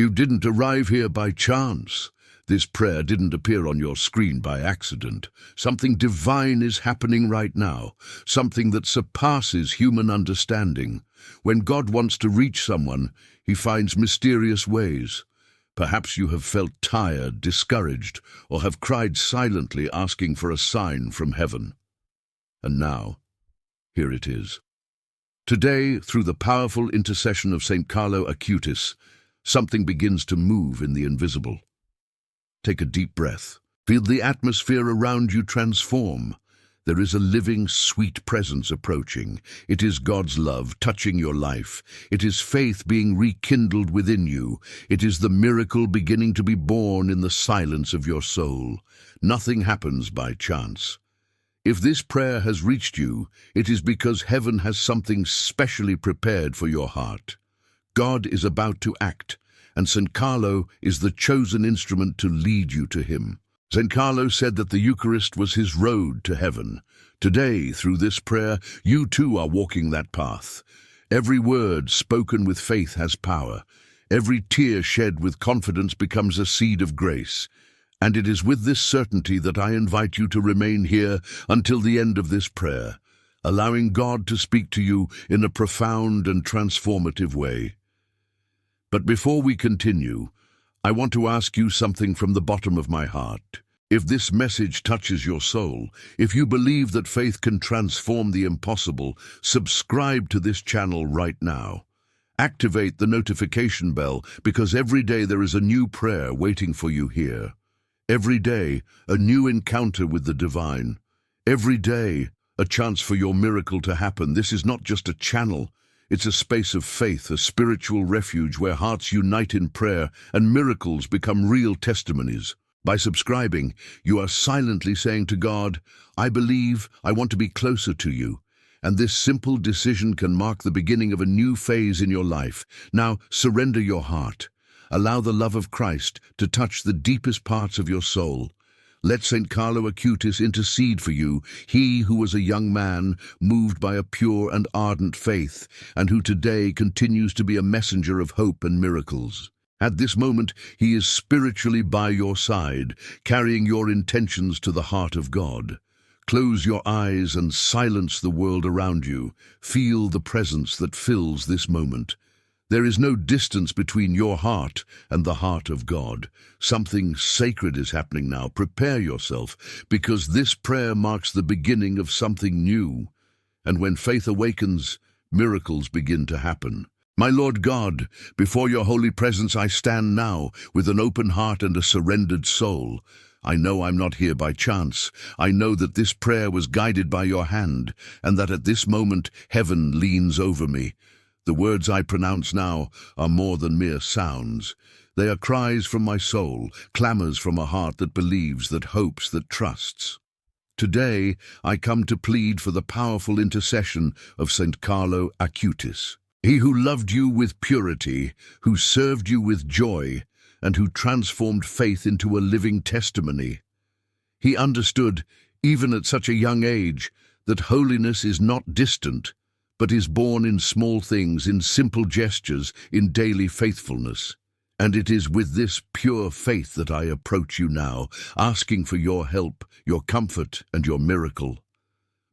You didn't arrive here by chance. This prayer didn't appear on your screen by accident. Something divine is happening right now, something that surpasses human understanding. When God wants to reach someone, he finds mysterious ways. Perhaps you have felt tired, discouraged, or have cried silently asking for a sign from heaven. And now, here it is. Today, through the powerful intercession of Saint Carlo Acutis, something begins to move in the invisible. Take a deep breath. Feel the atmosphere around you transform. There is a living, sweet presence approaching. It is God's love touching your life. It is faith being rekindled within you. It is the miracle beginning to be born in the silence of your soul. Nothing happens by chance. If this prayer has reached you, it is because heaven has something specially prepared for your heart. God is about to act, and Saint Carlo is the chosen instrument to lead you to him. Saint Carlo said that the Eucharist was his road to heaven. Today, through this prayer, you too are walking that path. Every word spoken with faith has power. Every tear shed with confidence becomes a seed of grace. And it is with this certainty that I invite you to remain here until the end of this prayer, allowing God to speak to you in a profound and transformative way. But before we continue, I want to ask you something from the bottom of my heart. If this message touches your soul, if you believe that faith can transform the impossible, subscribe to this channel right now. Activate the notification bell, because every day there is a new prayer waiting for you here. Every day, a new encounter with the divine. Every day, a chance for your miracle to happen. This is not just a channel. It's a space of faith, a spiritual refuge where hearts unite in prayer and miracles become real testimonies. By subscribing, you are silently saying to God, I believe, I want to be closer to you. And this simple decision can mark the beginning of a new phase in your life. Now, surrender your heart. Allow the love of Christ to touch the deepest parts of your soul. Let Saint Carlo Acutis intercede for you, he who was a young man moved by a pure and ardent faith, and who today continues to be a messenger of hope and miracles. At this moment, he is spiritually by your side, carrying your intentions to the heart of God. Close your eyes and silence the world around you. Feel the presence that fills this moment. There is no distance between your heart and the heart of God. Something sacred is happening now. Prepare yourself, because this prayer marks the beginning of something new. And when faith awakens, miracles begin to happen. My Lord God, before your holy presence I stand now, with an open heart and a surrendered soul. I know I'm not here by chance. I know that this prayer was guided by your hand, and that at this moment heaven leans over me. The words I pronounce now are more than mere sounds. They are cries from my soul, clamors from a heart that believes, that hopes, that trusts. Today, I come to plead for the powerful intercession of Saint Carlo Acutis. He who loved you with purity, who served you with joy, and who transformed faith into a living testimony. He understood, even at such a young age, that holiness is not distant, but is born in small things, in simple gestures, in daily faithfulness. And it is with this pure faith that I approach you now, asking for your help, your comfort, and your miracle.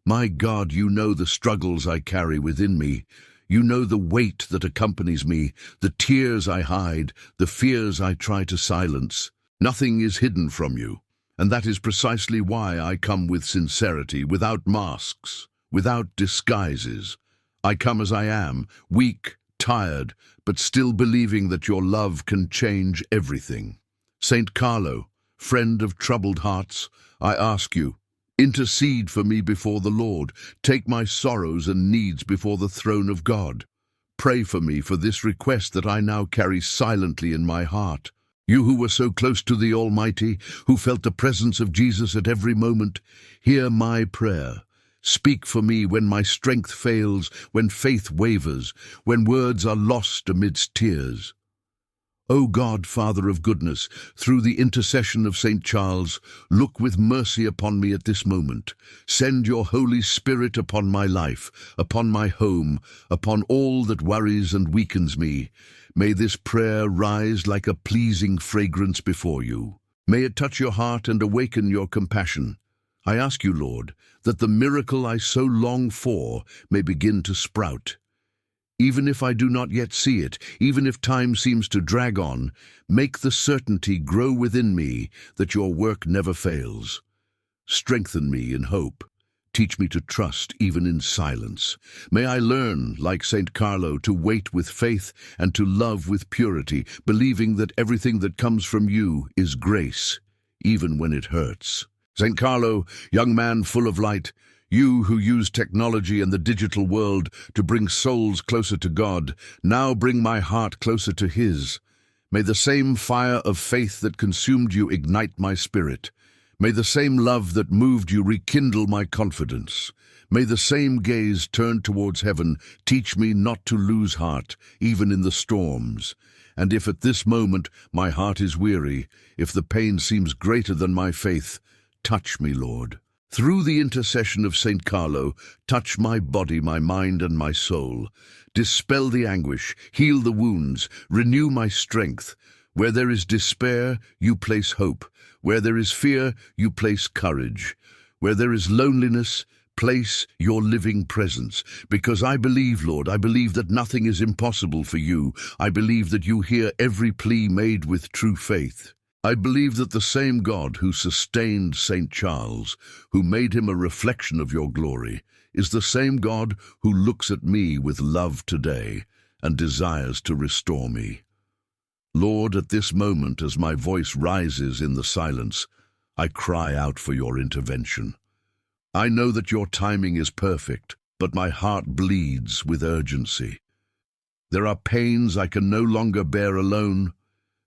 My God, you know the struggles I carry within me. You know the weight that accompanies me, the tears I hide, the fears I try to silence. Nothing is hidden from you, and that is precisely why I come with sincerity, without masks, without disguises. I come as I am, weak, tired, but still believing that your love can change everything. Saint Carlo, friend of troubled hearts, I ask you, intercede for me before the Lord. Take my sorrows and needs before the throne of God. Pray for me for this request that I now carry silently in my heart. You who were so close to the Almighty, who felt the presence of Jesus at every moment, hear my prayer. Speak for me when my strength fails, when faith wavers, when words are lost amidst tears. O God, Father of goodness, through the intercession of Saint Charles, look with mercy upon me at this moment. Send your Holy Spirit upon my life, upon my home, upon all that worries and weakens me. May this prayer rise like a pleasing fragrance before you. May it touch your heart and awaken your compassion. I ask you, Lord, that the miracle I so long for may begin to sprout. Even if I do not yet see it, even if time seems to drag on, make the certainty grow within me that your work never fails. Strengthen me in hope. Teach me to trust even in silence. May I learn, like Saint Carlo, to wait with faith and to love with purity, believing that everything that comes from you is grace, even when it hurts. Saint Carlo, young man full of light, you who use technology and the digital world to bring souls closer to God, now bring my heart closer to His. May the same fire of faith that consumed you ignite my spirit. May the same love that moved you rekindle my confidence. May the same gaze turned towards heaven teach me not to lose heart, even in the storms. And if at this moment my heart is weary, if the pain seems greater than my faith, touch me, Lord. Through the intercession of Saint Carlo, touch my body, my mind, and my soul. Dispel the anguish, heal the wounds, renew my strength. Where there is despair, you place hope. Where there is fear, you place courage. Where there is loneliness, place your living presence. Because I believe, Lord, I believe that nothing is impossible for you. I believe that you hear every plea made with true faith. I believe that the same God who sustained Saint Charles, who made him a reflection of your glory, is the same God who looks at me with love today and desires to restore me. Lord, at this moment, as my voice rises in the silence, I cry out for your intervention. I know that your timing is perfect, but my heart bleeds with urgency. There are pains I can no longer bear alone,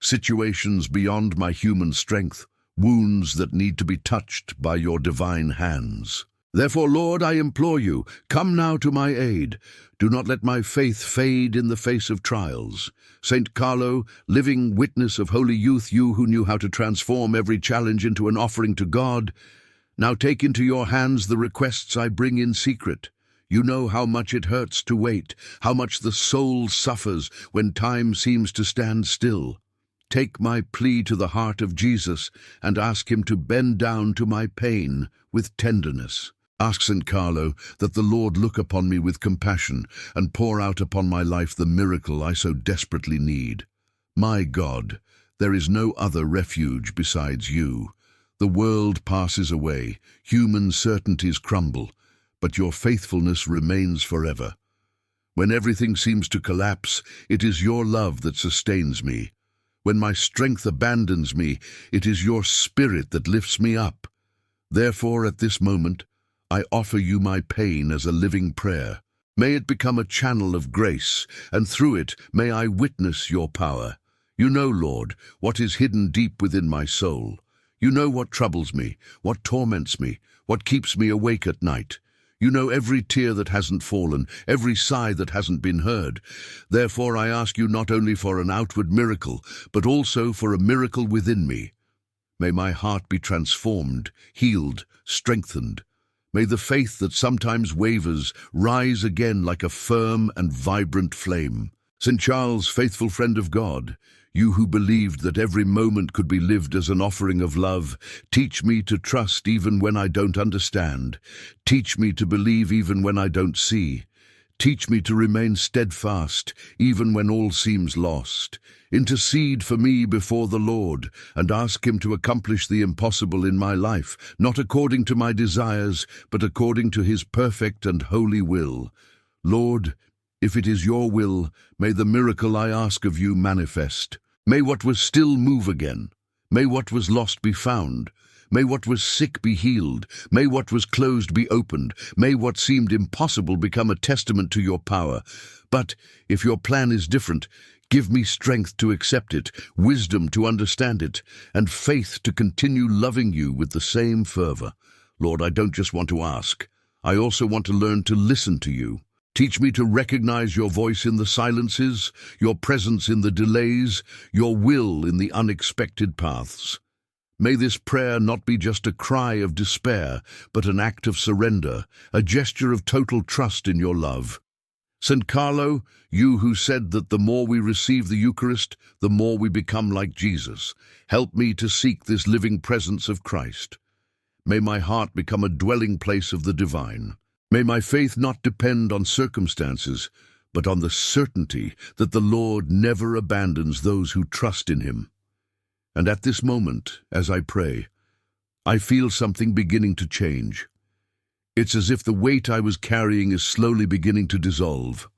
situations beyond my human strength, wounds that need to be touched by your divine hands. Therefore, Lord, I implore you, come now to my aid. Do not let my faith fade in the face of trials. Saint Carlo, living witness of holy youth, you who knew how to transform every challenge into an offering to God, now take into your hands the requests I bring in secret. You know how much it hurts to wait, how much the soul suffers when time seems to stand still. Take my plea to the heart of Jesus and ask him to bend down to my pain with tenderness. Ask Saint Carlo that the Lord look upon me with compassion and pour out upon my life the miracle I so desperately need. My God, there is no other refuge besides you. The world passes away, human certainties crumble, but your faithfulness remains forever. When everything seems to collapse, it is your love that sustains me. When my strength abandons me, it is your Spirit that lifts me up. Therefore, at this moment, I offer you my pain as a living prayer. May it become a channel of grace, and through it may I witness your power. You know, Lord, what is hidden deep within my soul. You know what troubles me, what torments me, what keeps me awake at night. You know every tear that hasn't fallen, every sigh that hasn't been heard. Therefore I ask you not only for an outward miracle, but also for a miracle within me. May my heart be transformed, healed, strengthened. May the faith that sometimes wavers rise again like a firm and vibrant flame. St. Charles, faithful friend of God, you who believed that every moment could be lived as an offering of love, teach me to trust even when I don't understand. Teach me to believe even when I don't see. Teach me to remain steadfast even when all seems lost. Intercede for me before the Lord and ask him to accomplish the impossible in my life, not according to my desires, but according to his perfect and holy will. Lord, if it is your will, may the miracle I ask of you manifest. May what was still move again. May what was lost be found. May what was sick be healed. May what was closed be opened. May what seemed impossible become a testament to your power. But if your plan is different, give me strength to accept it, wisdom to understand it, and faith to continue loving you with the same fervor. Lord, I don't just want to ask. I also want to learn to listen to you. Teach me to recognize your voice in the silences, your presence in the delays, your will in the unexpected paths. May this prayer not be just a cry of despair, but an act of surrender, a gesture of total trust in your love. Saint Carlo, you who said that the more we receive the Eucharist, the more we become like Jesus, help me to seek this living presence of Christ. May my heart become a dwelling place of the divine. May my faith not depend on circumstances, but on the certainty that the Lord never abandons those who trust in him. And at this moment, as I pray, I feel something beginning to change. It's as if the weight I was carrying is slowly beginning to dissolve,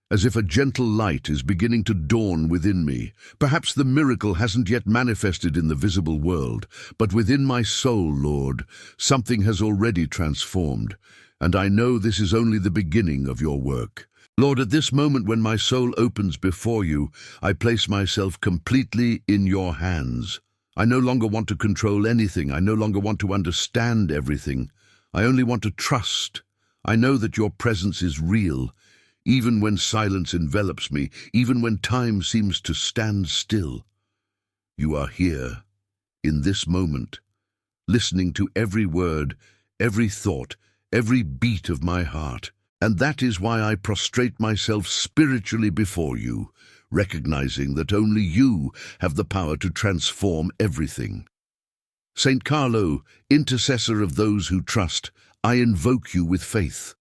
as if a gentle light is beginning to dawn within me. Perhaps the miracle hasn't yet manifested in the visible world, but within my soul, Lord, something has already transformed, and I know this is only the beginning of your work. Lord, at this moment when my soul opens before you, I place myself completely in your hands. I no longer want to control anything. I no longer want to understand everything. I only want to trust. I know that your presence is real, even when silence envelops me, even when time seems to stand still. You are here, in this moment, listening to every word, every thought, every beat of my heart. And that is why I prostrate myself spiritually before you, recognizing that only you have the power to transform everything. Saint Carlo, intercessor of those who trust, I invoke you with faith.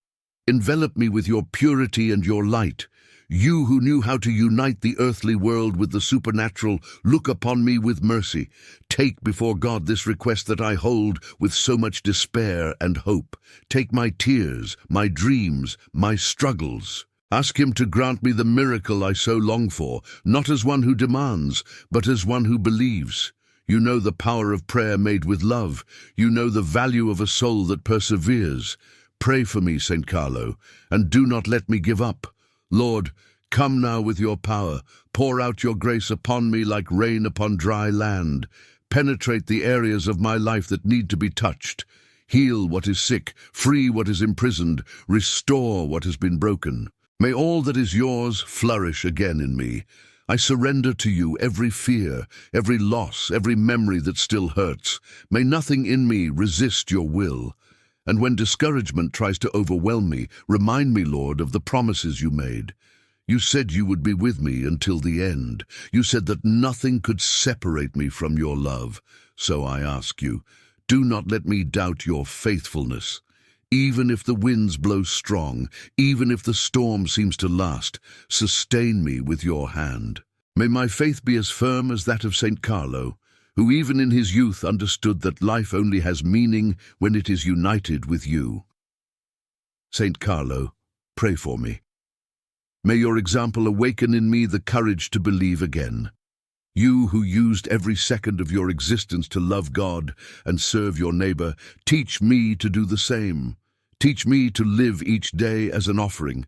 Envelop me with your purity and your light. You who knew how to unite the earthly world with the supernatural, look upon me with mercy. Take before God this request that I hold with so much despair and hope. Take my tears, my dreams, my struggles. Ask him to grant me the miracle I so long for, not as one who demands, but as one who believes. You know the power of prayer made with love. You know the value of a soul that perseveres. Pray for me, Saint Carlo, and do not let me give up. Lord, come now with your power. Pour out your grace upon me like rain upon dry land. Penetrate the areas of my life that need to be touched. Heal what is sick, free what is imprisoned, restore what has been broken. May all that is yours flourish again in me. I surrender to you every fear, every loss, every memory that still hurts. May nothing in me resist your will. And when discouragement tries to overwhelm me, remind me, Lord, of the promises you made. You said you would be with me until the end. You said that nothing could separate me from your love. So I ask you, do not let me doubt your faithfulness. Even if the winds blow strong, even if the storm seems to last, sustain me with your hand. May my faith be as firm as that of Saint Carlo, who even in his youth understood that life only has meaning when it is united with you. Saint Carlo, pray for me. May your example awaken in me the courage to believe again. You who used every second of your existence to love God and serve your neighbor, teach me to do the same. Teach me to live each day as an offering.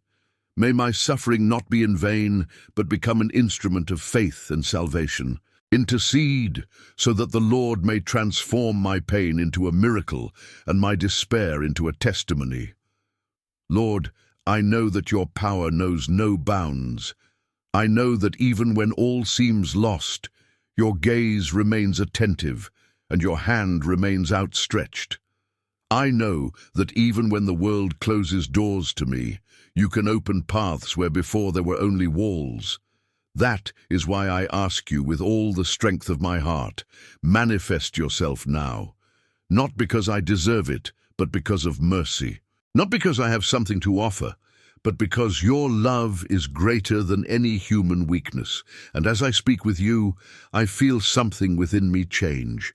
May my suffering not be in vain, but become an instrument of faith and salvation. Intercede so that the Lord may transform my pain into a miracle and my despair into a testimony. Lord, I know that your power knows no bounds. I know that even when all seems lost, your gaze remains attentive and your hand remains outstretched. I know that even when the world closes doors to me, you can open paths where before there were only walls. That is why I ask you with all the strength of my heart, manifest yourself now, not because I deserve it, but because of mercy. Not because I have something to offer, but because your love is greater than any human weakness. And as I speak with you, I feel something within me change.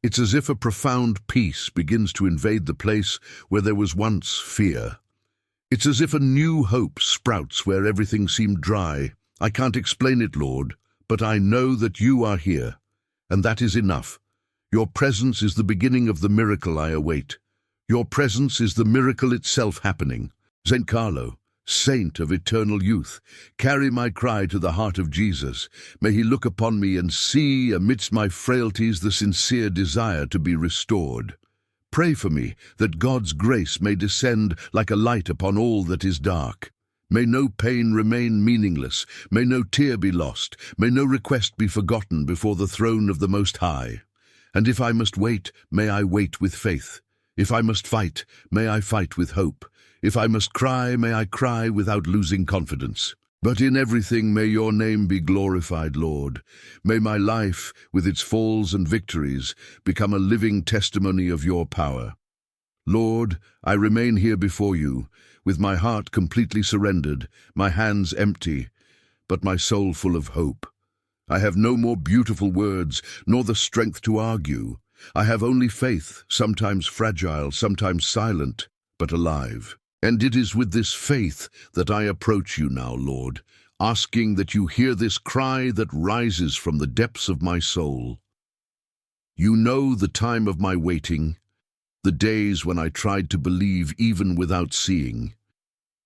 It's as if a profound peace begins to invade the place where there was once fear. It's as if a new hope sprouts where everything seemed dry. I can't explain it, Lord, but I know that you are here, and that is enough. Your presence is the beginning of the miracle I await. Your presence is the miracle itself happening. Saint Carlo, saint of eternal youth, carry my cry to the heart of Jesus. May he look upon me and see, amidst my frailties, the sincere desire to be restored. Pray for me, that God's grace may descend like a light upon all that is dark. May no pain remain meaningless, may no tear be lost, may no request be forgotten before the throne of the Most High. And if I must wait, may I wait with faith. If I must fight, may I fight with hope. If I must cry, may I cry without losing confidence. But in everything may your name be glorified, Lord. May my life, with its falls and victories, become a living testimony of your power. Lord, I remain here before you, with my heart completely surrendered, my hands empty, but my soul full of hope. I have no more beautiful words, nor the strength to argue. I have only faith, sometimes fragile, sometimes silent, but alive. And it is with this faith that I approach you now, Lord, asking that you hear this cry that rises from the depths of my soul. You know the time of my waiting, the days when I tried to believe even without seeing,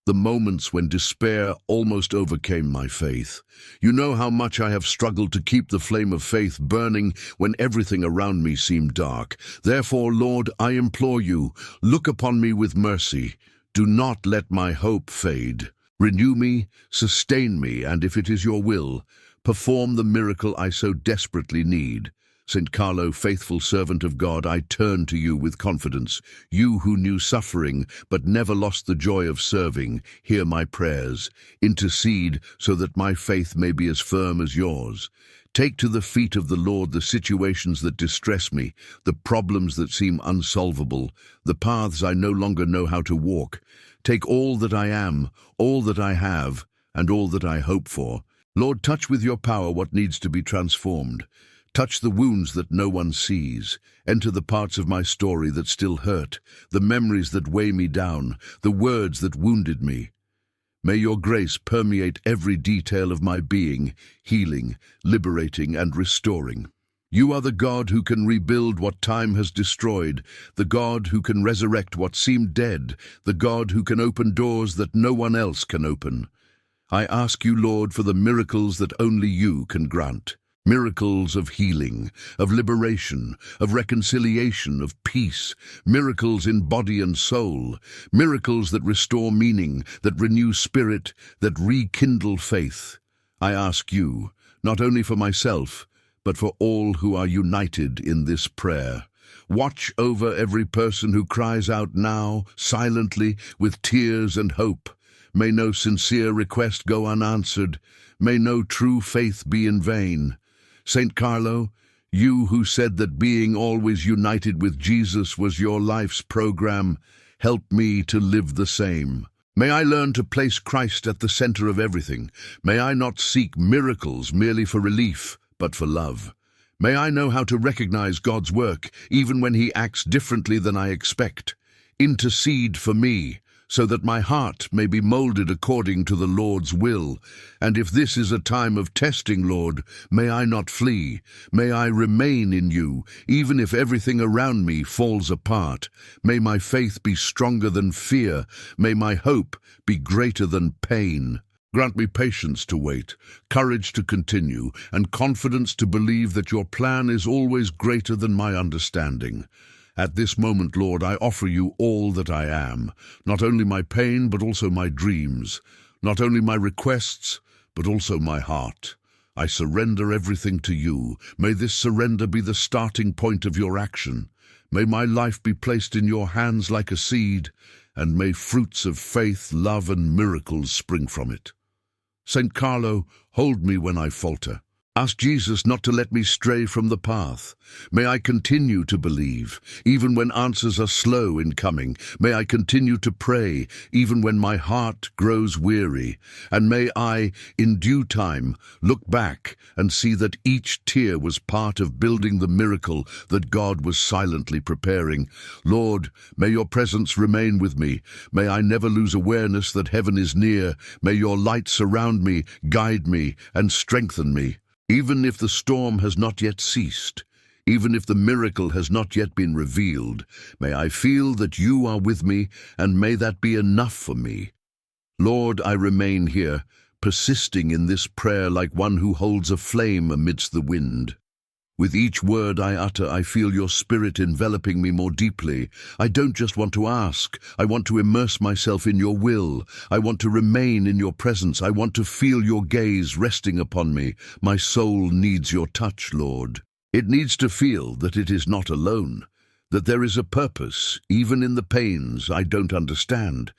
the moments when despair almost overcame my faith. You know how much I have struggled to keep the flame of faith burning when everything around me seemed dark. Therefore, Lord, I implore you, look upon me with mercy. Do not let my hope fade. Renew me, sustain me, and if it is your will, perform the miracle I so desperately need. Saint Carlo, faithful servant of God, I turn to you with confidence. You who knew suffering but never lost the joy of serving, hear my prayers. Intercede so that my faith may be as firm as yours. Take to the feet of the Lord the situations that distress me, the problems that seem unsolvable, the paths I no longer know how to walk. Take all that I am, all that I have, and all that I hope for. Lord, touch with your power what needs to be transformed. Touch the wounds that no one sees. Enter the parts of my story that still hurt, the memories that weigh me down, the words that wounded me. May your grace permeate every detail of my being, healing, liberating, and restoring. You are the God who can rebuild what time has destroyed, the God who can resurrect what seemed dead, the God who can open doors that no one else can open. I ask you, Lord, for the miracles that only you can grant. Miracles of healing, of liberation, of reconciliation, of peace, miracles in body and soul, miracles that restore meaning, that renew spirit, that rekindle faith. I ask you, not only for myself, but for all who are united in this prayer. Watch over every person who cries out now, silently, with tears and hope. May no sincere request go unanswered. May no true faith be in vain. Saint Carlo, you who said that being always united with Jesus was your life's program, help me to live the same. May I learn to place Christ at the center of everything. May I not seek miracles merely for relief, but for love. May I know how to recognize God's work, even when He acts differently than I expect. Intercede for me, so that my heart may be molded according to the Lord's will. And if this is a time of testing, Lord, may I not flee. May I remain in you, even if everything around me falls apart. May my faith be stronger than fear. May my hope be greater than pain. Grant me patience to wait, courage to continue, and confidence to believe that your plan is always greater than my understanding. At this moment, Lord, I offer you all that I am, not only my pain, but also my dreams, not only my requests, but also my heart. I surrender everything to you. May this surrender be the starting point of your action. May my life be placed in your hands like a seed, and may fruits of faith, love, and miracles spring from it. Saint Carlo, hold me when I falter. Ask Jesus not to let me stray from the path. May I continue to believe, even when answers are slow in coming. May I continue to pray, even when my heart grows weary. And may I, in due time, look back and see that each tear was part of building the miracle that God was silently preparing. Lord, may your presence remain with me. May I never lose awareness that heaven is near. May your light surround me, guide me, and strengthen me. Even if the storm has not yet ceased, even if the miracle has not yet been revealed, may I feel that you are with me, and may that be enough for me. Lord, I remain here, persisting in this prayer like one who holds a flame amidst the wind. With each word I utter, I feel your spirit enveloping me more deeply. I don't just want to ask. I want to immerse myself in your will. I want to remain in your presence. I want to feel your gaze resting upon me. My soul needs your touch, Lord. It needs to feel that it is not alone, that there is a purpose, even in the pains I don't understand.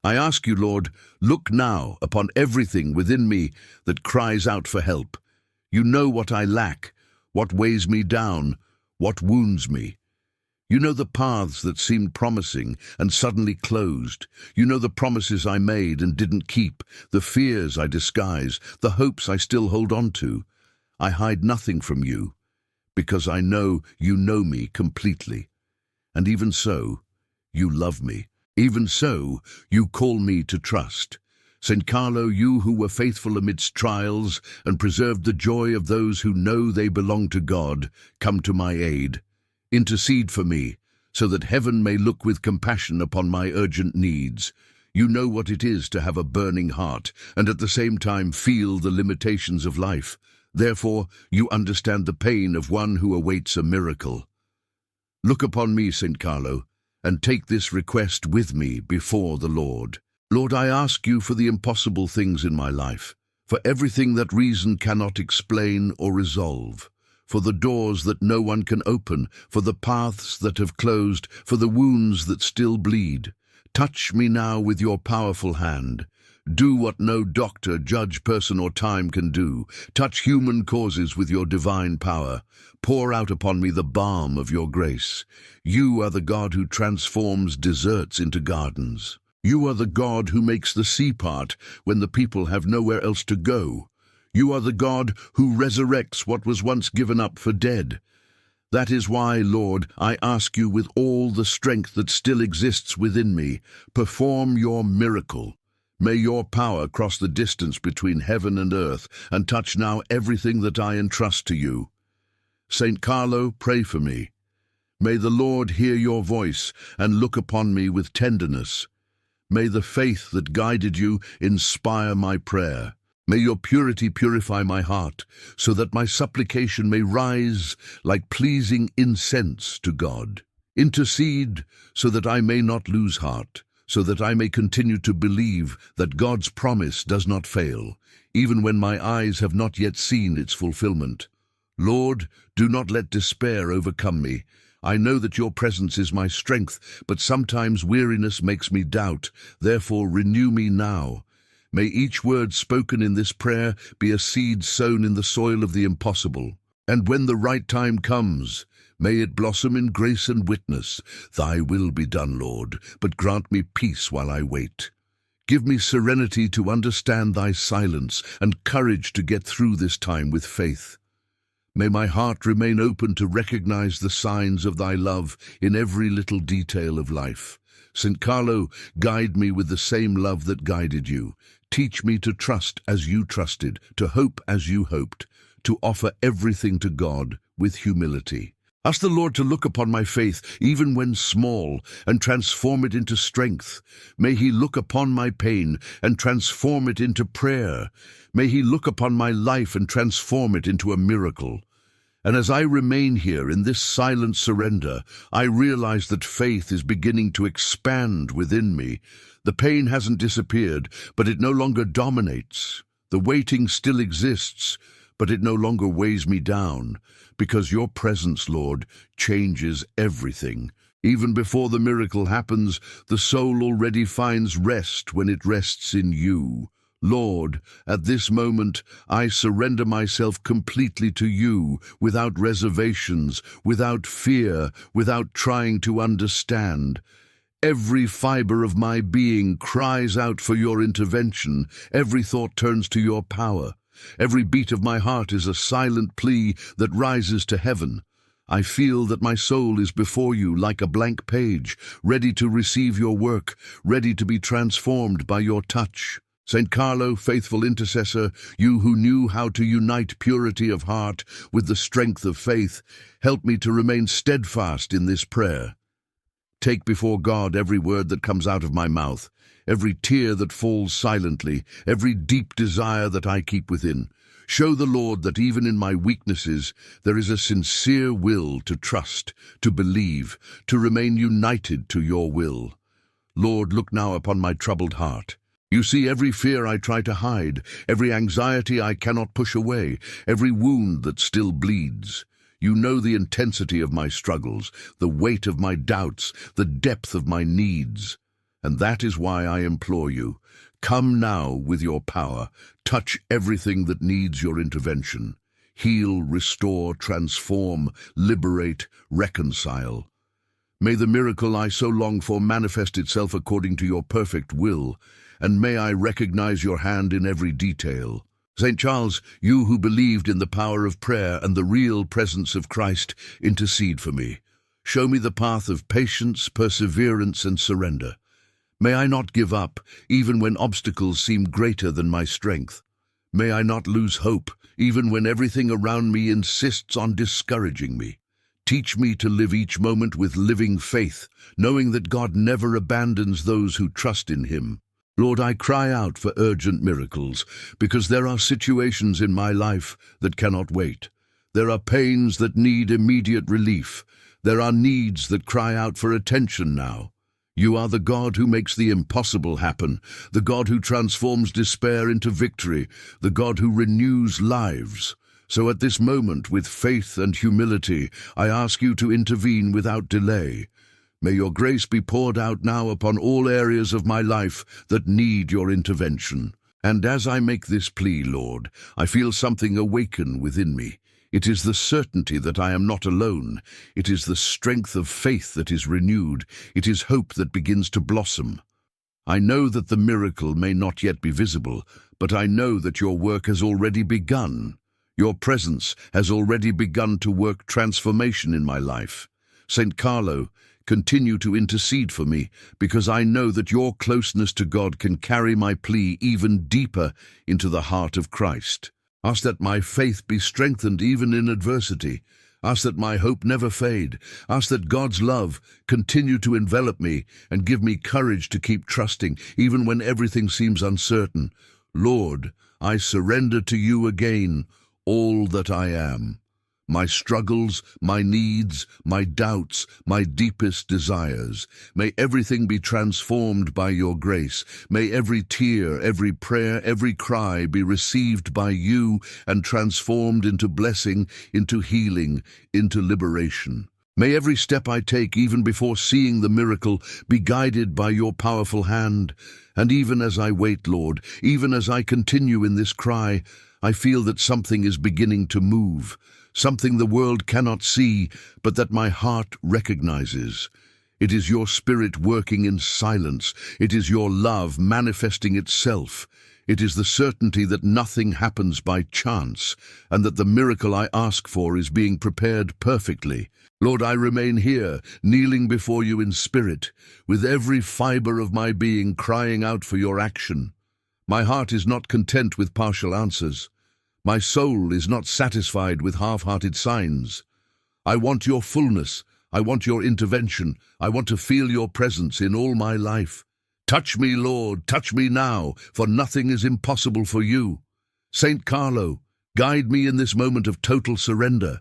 I ask you, Lord, look now upon everything within me that cries out for help. You know what I lack, what weighs me down, what wounds me. You know the paths that seemed promising and suddenly closed. You know the promises I made and didn't keep, the fears I disguise, the hopes I still hold on to. I hide nothing from you, because I know you know me completely. And even so, you love me. Even so, you call me to trust. Saint Carlo, you who were faithful amidst trials and preserved the joy of those who know they belong to God, come to my aid. Intercede for me, so that heaven may look with compassion upon my urgent needs. You know what it is to have a burning heart, and at the same time feel the limitations of life. Therefore, you understand the pain of one who awaits a miracle. Look upon me, Saint Carlo, and take this request with me before the Lord. Lord, I ask you for the impossible things in my life, for everything that reason cannot explain or resolve, for the doors that no one can open, for the paths that have closed, for the wounds that still bleed. Touch me now with your powerful hand. Do what no doctor, judge, person, or time can do. Touch human causes with your divine power. Pour out upon me the balm of your grace. You are the God who transforms deserts into gardens. You are the God who makes the sea part when the people have nowhere else to go. You are the God who resurrects what was once given up for dead. That is why, Lord, I ask you with all the strength that still exists within me, perform your miracle. May your power cross the distance between heaven and earth and touch now everything that I entrust to you. Saint Carlo, pray for me. May the Lord hear your voice and look upon me with tenderness. May the faith that guided you inspire my prayer. May your purity purify my heart, so that my supplication may rise like pleasing incense to God. Intercede so that I may not lose heart, so that I may continue to believe that God's promise does not fail, even when my eyes have not yet seen its fulfillment. Lord, do not let despair overcome me. I know that your presence is my strength, but sometimes weariness makes me doubt. Therefore, renew me now. May each word spoken in this prayer be a seed sown in the soil of the impossible. And when the right time comes, may it blossom in grace and witness. Thy will be done, Lord, but grant me peace while I wait. Give me serenity to understand thy silence and courage to get through this time with faith. May my heart remain open to recognize the signs of thy love in every little detail of life. Saint Carlo, guide me with the same love that guided you. Teach me to trust as you trusted, to hope as you hoped, to offer everything to God with humility. Ask the Lord to look upon my faith, even when small, and transform it into strength. May he look upon my pain and transform it into prayer. May he look upon my life and transform it into a miracle. And as I remain here in this silent surrender, I realize that faith is beginning to expand within me. The pain hasn't disappeared, but it no longer dominates. The waiting still exists, but it no longer weighs me down, because your presence, Lord, changes everything. Even before the miracle happens, the soul already finds rest when it rests in you. Lord, at this moment, I surrender myself completely to you, without reservations, without fear, without trying to understand. Every fiber of my being cries out for your intervention. Every thought turns to your power. Every beat of my heart is a silent plea that rises to heaven. I feel that my soul is before you like a blank page, ready to receive your work, ready to be transformed by your touch. Saint Carlo, faithful intercessor, you who knew how to unite purity of heart with the strength of faith, help me to remain steadfast in this prayer. Take before God every word that comes out of my mouth, every tear that falls silently, every deep desire that I keep within. Show the Lord that even in my weaknesses there is a sincere will to trust, to believe, to remain united to your will. Lord, look now upon my troubled heart. You see every fear I try to hide, every anxiety I cannot push away, every wound that still bleeds. You know the intensity of my struggles, the weight of my doubts, the depth of my needs. And that is why I implore you, come now with your power, touch everything that needs your intervention. Heal, restore, transform, liberate, reconcile. May the miracle I so long for manifest itself according to your perfect will, and may I recognize your hand in every detail. St. Charles, you who believed in the power of prayer and the real presence of Christ, intercede for me. Show me the path of patience, perseverance, and surrender. May I not give up, even when obstacles seem greater than my strength. May I not lose hope, even when everything around me insists on discouraging me. Teach me to live each moment with living faith, knowing that God never abandons those who trust in him. Lord, I cry out for urgent miracles, because there are situations in my life that cannot wait. There are pains that need immediate relief. There are needs that cry out for attention now. You are the God who makes the impossible happen, the God who transforms despair into victory, the God who renews lives. So at this moment, with faith and humility, I ask you to intervene without delay. May your grace be poured out now upon all areas of my life that need your intervention. And as I make this plea, Lord, I feel something awaken within me. It is the certainty that I am not alone. It is the strength of faith that is renewed. It is hope that begins to blossom. I know that the miracle may not yet be visible, but I know that your work has already begun. Your presence has already begun to work transformation in my life. Saint Carlo, continue to intercede for me, because I know that your closeness to God can carry my plea even deeper into the heart of Christ. Ask that my faith be strengthened even in adversity. Ask that my hope never fade. Ask that God's love continue to envelop me and give me courage to keep trusting, even when everything seems uncertain. Lord, I surrender to you again all that I am. My struggles, my needs, my doubts, my deepest desires. May everything be transformed by your grace. May every tear, every prayer, every cry be received by you and transformed into blessing, into healing, into liberation. May every step I take, even before seeing the miracle, be guided by your powerful hand. And even as I wait, Lord, even as I continue in this cry, I feel that something is beginning to move. Something the world cannot see, but that my heart recognizes. It is your Spirit working in silence. It is your love manifesting itself. It is the certainty that nothing happens by chance, and that the miracle I ask for is being prepared perfectly. Lord, I remain here, kneeling before you in spirit, with every fiber of my being crying out for your action. My heart is not content with partial answers. My soul is not satisfied with half-hearted signs. I want your fullness. I want your intervention. I want to feel your presence in all my life. Touch me, Lord, touch me now, for nothing is impossible for you. Saint Carlo, guide me in this moment of total surrender.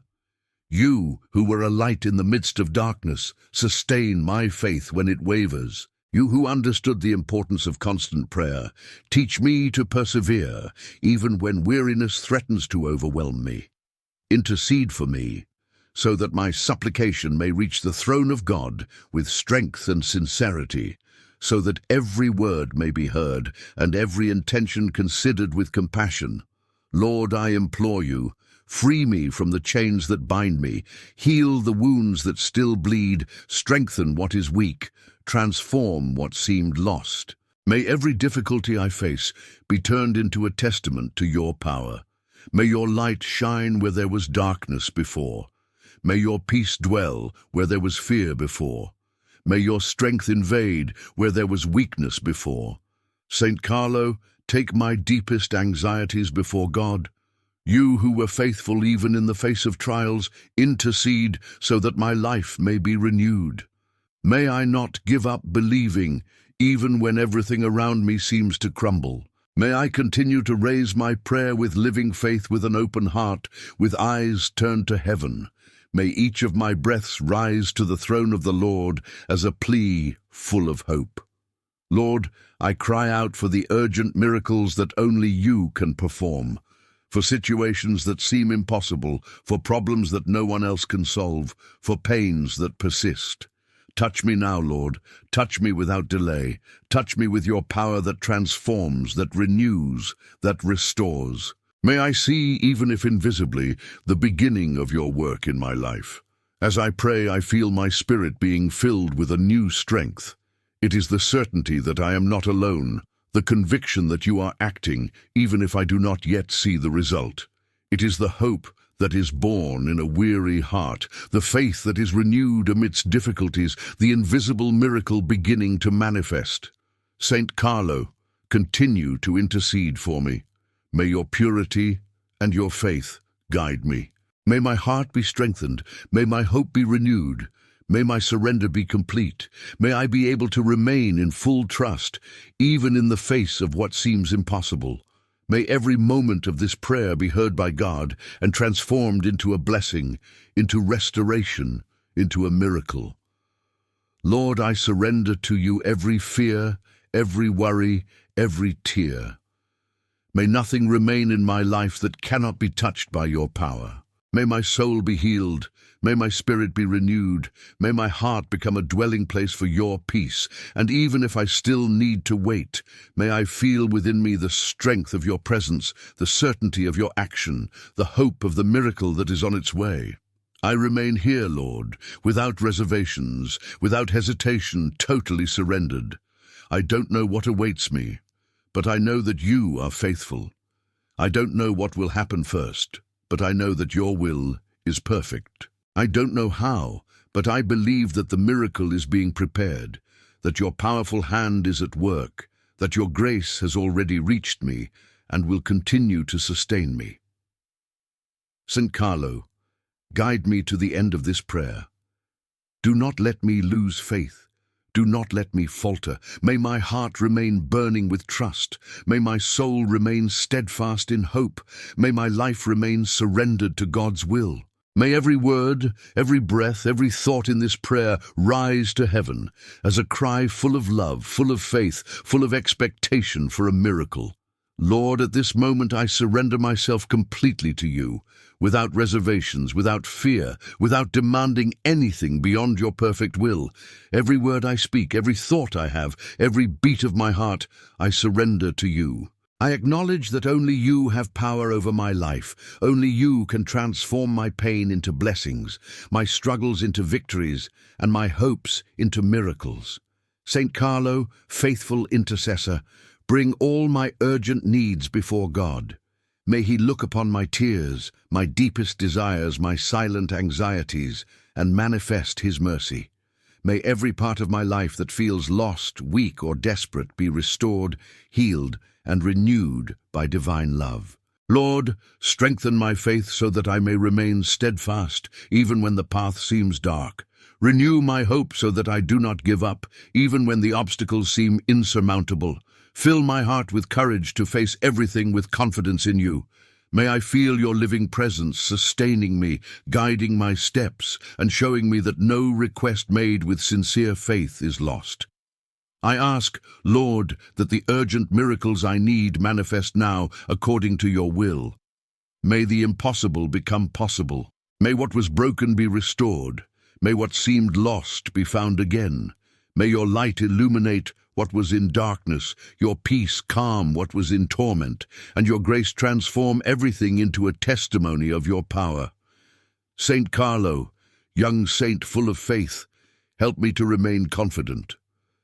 You, who were a light in the midst of darkness, sustain my faith when it wavers. You who understood the importance of constant prayer, teach me to persevere, even when weariness threatens to overwhelm me. Intercede for me, so that my supplication may reach the throne of God with strength and sincerity, so that every word may be heard and every intention considered with compassion. Lord, I implore you, free me from the chains that bind me, heal the wounds that still bleed, strengthen what is weak, transform what seemed lost. May every difficulty I face be turned into a testament to your power. May your light shine where there was darkness before. May your peace dwell where there was fear before. May your strength invade where there was weakness before. Saint Carlo, take my deepest anxieties before God. You who were faithful even in the face of trials, intercede so that my life may be renewed. May I not give up believing, even when everything around me seems to crumble. May I continue to raise my prayer with living faith, with an open heart, with eyes turned to heaven. May each of my breaths rise to the throne of the Lord as a plea full of hope. Lord, I cry out for the urgent miracles that only you can perform, for situations that seem impossible, for problems that no one else can solve, for pains that persist. Touch me now, Lord. Touch me without delay. Touch me with your power that transforms, that renews, that restores. May I see, even if invisibly, the beginning of your work in my life. As I pray, I feel my spirit being filled with a new strength. It is the certainty that I am not alone, the conviction that you are acting, even if I do not yet see the result. It is the hope that is born in a weary heart, the faith that is renewed amidst difficulties, the invisible miracle beginning to manifest. Saint Carlo, continue to intercede for me. May your purity and your faith guide me. May my heart be strengthened. May my hope be renewed. May my surrender be complete. May I be able to remain in full trust, even in the face of what seems impossible. May every moment of this prayer be heard by God and transformed into a blessing, into restoration, into a miracle. Lord, I surrender to you every fear, every worry, every tear. May nothing remain in my life that cannot be touched by your power. May my soul be healed. May my spirit be renewed. May my heart become a dwelling place for your peace. And even if I still need to wait, may I feel within me the strength of your presence, the certainty of your action, the hope of the miracle that is on its way. I remain here, Lord, without reservations, without hesitation, totally surrendered. I don't know what awaits me, but I know that you are faithful. I don't know what will happen first, but I know that your will is perfect. I don't know how, but I believe that the miracle is being prepared, that your powerful hand is at work, that your grace has already reached me and will continue to sustain me. Saint Carlo, guide me to the end of this prayer. Do not let me lose faith. Do not let me falter. May my heart remain burning with trust. May my soul remain steadfast in hope. May my life remain surrendered to God's will. May every word, every breath, every thought in this prayer rise to heaven as a cry full of love, full of faith, full of expectation for a miracle. Lord, at this moment I surrender myself completely to you, without reservations, without fear, without demanding anything beyond your perfect will. Every word I speak, every thought I have, every beat of my heart, I surrender to you. I acknowledge that only you have power over my life. Only you can transform my pain into blessings, my struggles into victories, and my hopes into miracles. Saint Carlo, faithful intercessor, bring all my urgent needs before God. May he look upon my tears, my deepest desires, my silent anxieties, and manifest his mercy. May every part of my life that feels lost, weak, or desperate be restored, healed, and renewed by divine love. Lord, strengthen my faith so that I may remain steadfast, even when the path seems dark. Renew my hope so that I do not give up, even when the obstacles seem insurmountable. Fill my heart with courage to face everything with confidence in you. May I feel your living presence sustaining me, guiding my steps, and showing me that no request made with sincere faith is lost. I ask, Lord, that the urgent miracles I need manifest now according to your will. May the impossible become possible. May what was broken be restored. May what seemed lost be found again. May your light illuminate what was in darkness, your peace calm what was in torment, and your grace transform everything into a testimony of your power. Saint Carlo, young saint full of faith, help me to remain confident.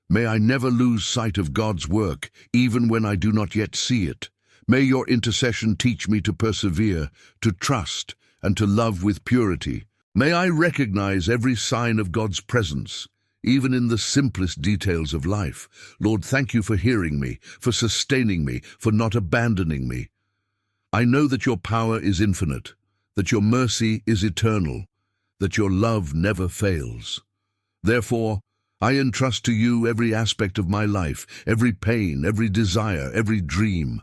May I never lose sight of God's work, even when I do not yet see it. May your intercession teach me to persevere, to trust, and to love with purity. May I recognize every sign of God's presence, even in the simplest details of life. Lord, thank you for hearing me, for sustaining me, for not abandoning me. I know that your power is infinite, that your mercy is eternal, that your love never fails. Therefore, I entrust to you every aspect of my life, every pain, every desire, every dream.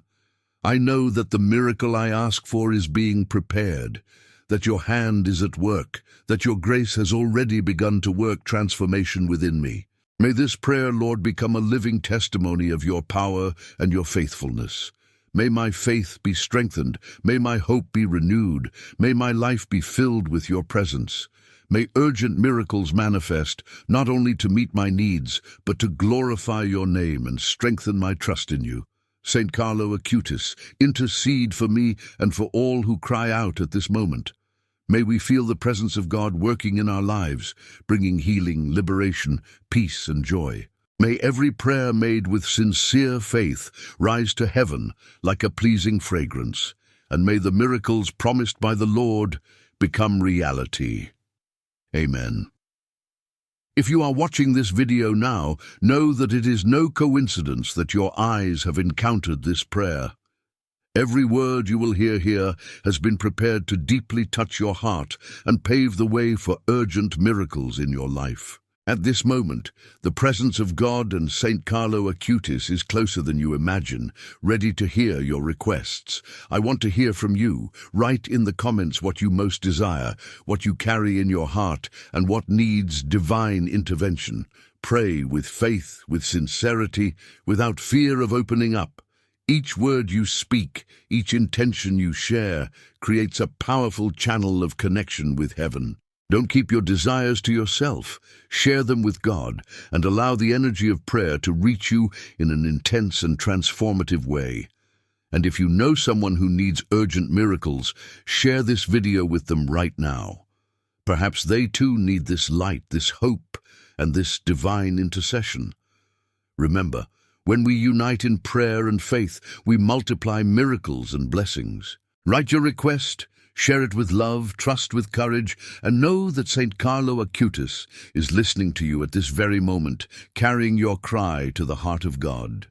I know that the miracle I ask for is being prepared, that your hand is at work, that your grace has already begun to work transformation within me. May this prayer, Lord, become a living testimony of your power and your faithfulness. May my faith be strengthened, may my hope be renewed, may my life be filled with your presence. May urgent miracles manifest, not only to meet my needs, but to glorify your name and strengthen my trust in you. Saint Carlo Acutis, intercede for me and for all who cry out at this moment. May we feel the presence of God working in our lives, bringing healing, liberation, peace, and joy. May every prayer made with sincere faith rise to heaven like a pleasing fragrance, and may the miracles promised by the Lord become reality. Amen. If you are watching this video now, know that it is no coincidence that your eyes have encountered this prayer. Every word you will hear here has been prepared to deeply touch your heart and pave the way for urgent miracles in your life. At this moment, the presence of God and Saint Carlo Acutis is closer than you imagine, ready to hear your requests. I want to hear from you. Write in the comments what you most desire, what you carry in your heart, and what needs divine intervention. Pray with faith, with sincerity, without fear of opening up. Each word you speak, each intention you share, creates a powerful channel of connection with heaven. Don't keep your desires to yourself. Share them with God and allow the energy of prayer to reach you in an intense and transformative way. And if you know someone who needs urgent miracles, share this video with them right now. Perhaps they too need this light, this hope, and this divine intercession. Remember, when we unite in prayer and faith, we multiply miracles and blessings. Write your request, share it with love, trust with courage, and know that Saint Carlo Acutis is listening to you at this very moment, carrying your cry to the heart of God.